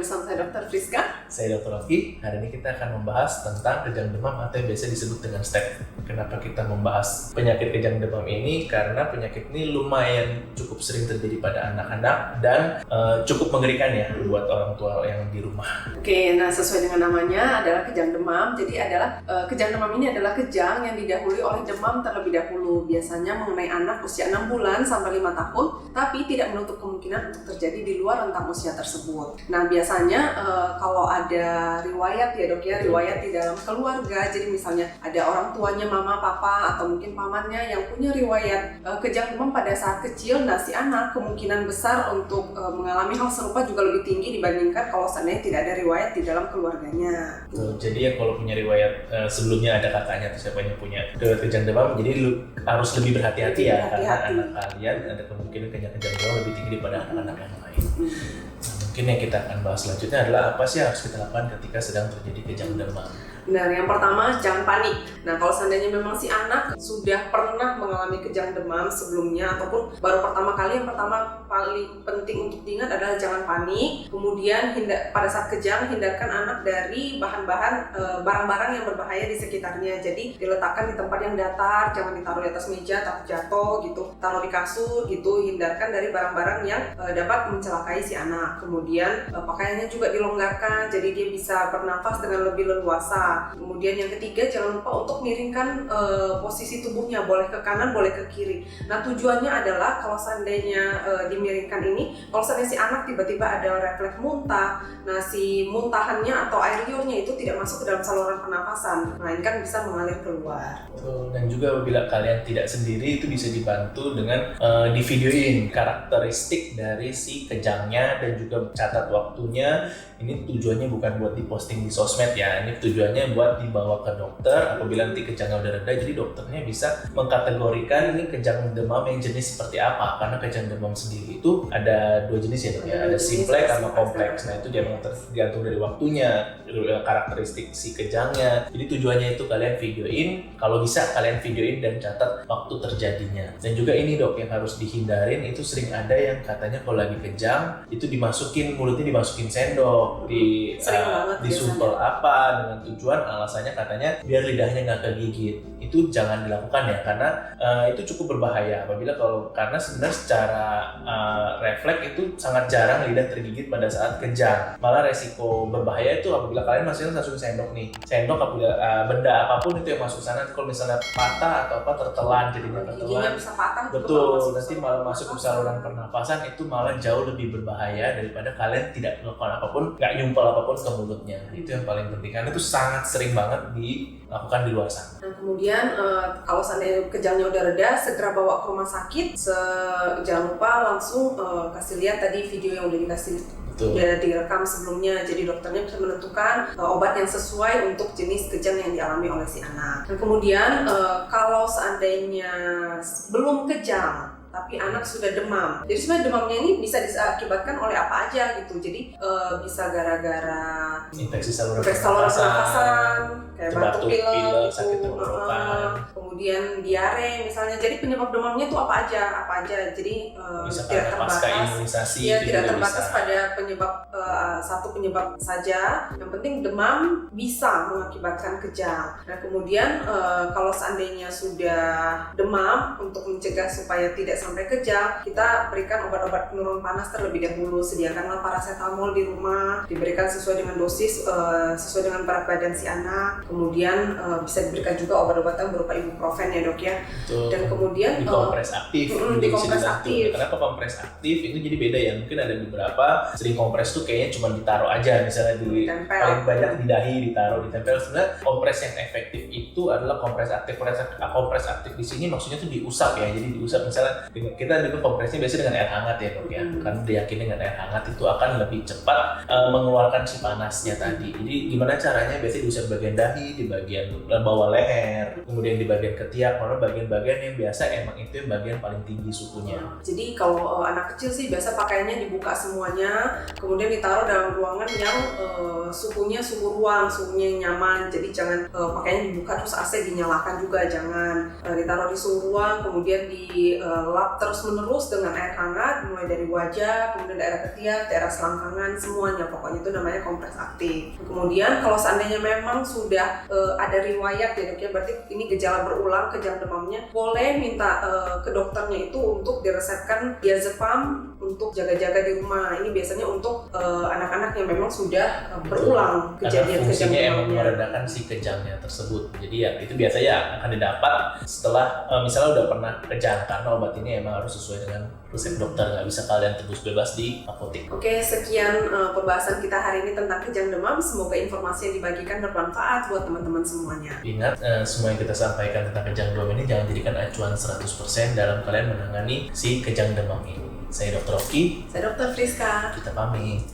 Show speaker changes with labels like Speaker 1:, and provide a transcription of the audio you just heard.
Speaker 1: bersama saya Dr. Friska.
Speaker 2: Saya Dr. Rocky. Hari ini kita akan membahas tentang kejang demam atau yang biasa disebut dengan staph. Kenapa kita membahas penyakit kejang demam ini? Karena penyakit ini lumayan cukup sering terjadi pada anak-anak dan cukup mengerikan ya buat orang tua yang di rumah.
Speaker 1: Oke, nah sesuai dengan namanya adalah kejang demam. Jadi kejang demam ini adalah kejang yang didahului oleh demam terlebih dahulu. Biasanya mengenai anak usia 6 bulan sampai 5 tahun, tapi tidak menutup kemungkinan untuk terjadi di luar rentang usia tersebut. Nah, biasanya kalau ada riwayat ya dok ya, riwayat di dalam keluarga, jadi misalnya ada orang tuanya, mama, papa, atau mungkin pamannya yang punya riwayat kejang demam pada saat kecil, nah si anak kemungkinan besar untuk mengalami hal serupa juga lebih tinggi dibandingkan kalau seandainya tidak ada riwayat di dalam keluarganya.
Speaker 2: Jadi ya kalau punya riwayat sebelumnya ada kakaknya atau siapa yang punya riwayat kejang demam, jadi harus lebih berhati-hati ya, karena anak kalian ada kemungkinan kejang demam lebih tinggi daripada anak-anak yang lain. Nah, mungkin yang kita akan bahas selanjutnya adalah apa sih yang harus kita lakukan ketika sedang terjadi kejang demam.
Speaker 1: Benar, yang pertama jangan panik. Nah, kalau seandainya memang si anak sudah pernah mengalami kejang demam sebelumnya ataupun baru pertama kali, yang pertama paling penting untuk diingat adalah jangan panik. Kemudian pada saat kejang hindarkan anak dari bahan-bahan barang-barang yang berbahaya di sekitarnya. Jadi diletakkan di tempat yang datar, jangan ditaruh di atas meja takut jatuh gitu. Taruh di kasur gitu, hindarkan dari barang-barang yang dapat mencelakai si anak. Kemudian pakaiannya juga dilonggarkan jadi dia bisa bernafas dengan lebih leluasa. Kemudian yang ketiga, jangan lupa untuk miringkan posisi tubuhnya, boleh ke kanan, boleh ke kiri. Nah, tujuannya adalah kalau seandainya dimiringkan ini, kalau seandainya si anak tiba-tiba ada refleks muntah, nah si muntahannya atau air liurnya itu tidak masuk ke dalam saluran pernapasan, melainkan bisa mengalir keluar.
Speaker 2: Dan juga apabila kalian tidak sendiri, itu bisa dibantu dengan divideoin karakteristik dari si kejangnya dan juga catat waktunya. Ini tujuannya bukan buat diposting di sosmed ya, ini tujuannya buat dibawa ke dokter apabila nanti kejangnya udah reda, jadi dokternya bisa mengkategorikan ini kejang demam yang jenis seperti apa, karena kejang demam sendiri itu ada dua jenis ya dok ya, ada simplex sama kompleks. Nah itu tergantung dari waktunya, karakteristik si kejangnya. Jadi tujuannya itu kalian videoin, kalau bisa kalian videoin dan catat waktu terjadinya. Dan juga ini dok yang harus dihindarin, itu sering ada yang katanya kalau lagi kejang itu mulutnya dimasukin sendok, disumpel apa dengan tujuan alasannya katanya biar lidahnya nggak kegigit. Itu jangan dilakukan ya, karena itu cukup berbahaya karena sebenarnya secara refleks itu sangat jarang lidah tergigit pada saat kejang. Malah resiko berbahaya itu apabila kalian masih langsung sendok apabila benda apapun itu yang masuk sana, kalau misalnya patah atau tertelan, jadinya tertelan
Speaker 1: bisa patah,
Speaker 2: betul, nanti malah masuk ke saluran pernapasan, itu malah jauh lebih berbahaya daripada kalian tidak melakukan apapun, nggak nyumpel apapun ke mulutnya. Itu yang paling penting, karena itu sangat sering banget dilakukan di luar sana.
Speaker 1: Nah, kemudian kalau seandainya kejangnya udah reda, segera bawa ke rumah sakit. Jangan lupa langsung kasih lihat tadi video yang udah dikasih, ya direkam sebelumnya, jadi dokternya bisa menentukan obat yang sesuai untuk jenis kejang yang dialami oleh si anak. Dan kemudian kalau seandainya belum kejang tapi anak sudah demam, jadi sebenarnya demamnya ini bisa diakibatkan oleh apa aja gitu. Jadi bisa gara-gara
Speaker 2: infeksi saluran
Speaker 1: pernapasan, kayak batuk pilek,
Speaker 2: sakit tenggorokan,
Speaker 1: kemudian diare misalnya. Jadi penyebab demamnya itu apa aja. Jadi tidak terbatas, tidak terbatas pada penyebab satu penyebab saja. Yang penting demam bisa mengakibatkan kejang. Nah kemudian kalau seandainya sudah demam, untuk mencegah supaya tidak sampai kejang, kita berikan obat-obat penurun panas terlebih dahulu. Sediakanlah paracetamol di rumah, diberikan sesuai dengan dosis, sesuai dengan berat badan si anak. Kemudian bisa diberikan juga obat-obatan berupa ibuprofen ya dok ya. Betul. Dan kemudian
Speaker 2: dikompres aktif.
Speaker 1: Dikompres aktif.
Speaker 2: Kenapa kompres aktif? Itu jadi beda ya. Mungkin ada beberapa sering kompres tuh kayaknya cuma ditaruh aja, misalnya paling banyak di dahi ditempel. Sebenarnya kompres yang efektif itu adalah kompres aktif. Kompres aktif di sini maksudnya tuh diusap ya. Jadi diusap misalnya kita dulu kompresnya biasanya dengan air hangat ya dok ya, karena diyakini dengan air hangat itu akan lebih cepat mengeluarkan si panasnya tadi. Jadi gimana caranya? Biasanya diusap bagian dahi, di bagian bawah leher, kemudian di bagian ketiak, karena bagian-bagian yang biasa emang itu yang bagian paling tinggi suhunya.
Speaker 1: Jadi kalau anak kecil sih biasa pakaiannya dibuka semuanya, kemudian ditaruh dalam ruangan yang suhunya suhu ruang, suhunya yang nyaman. Jadi jangan pakaiannya dibuka terus AC dinyalakan juga, jangan. Ditaruh di suhu ruang, kemudian dilap lap terus-menerus dengan air hangat, mulai dari wajah, kemudian daerah ketiak, daerah selangkangan, semuanya. Pokoknya itu namanya kompres aktif. Kemudian kalau seandainya memang sudah ada riwayat ya dok ya, berarti ini gejala berulang kejang demamnya, boleh minta ke dokternya itu untuk diresepkan diazepam untuk jaga-jaga di rumah. Ini biasanya untuk anak-anak yang memang sudah berulang kejadian kejang demamnya.
Speaker 2: Emang meredakan si kejangnya tersebut. Jadi ya itu biasanya akan didapat setelah misalnya udah pernah kejang, karena obat ini emang harus sesuai dengan resep dokter, nggak bisa kalian tebus bebas di apotek.
Speaker 1: Oke, sekian pembahasan kita hari ini tentang kejang demam. Semoga informasi yang dibagikan bermanfaat buat teman-teman semuanya.
Speaker 2: Ingat, semua yang kita sampaikan tentang kejang demam ini jangan jadikan acuan 100% dalam kalian menangani si kejang demam ini. Saya Dr. Oki.
Speaker 1: Saya Dr. Friska.
Speaker 2: Kita pamit.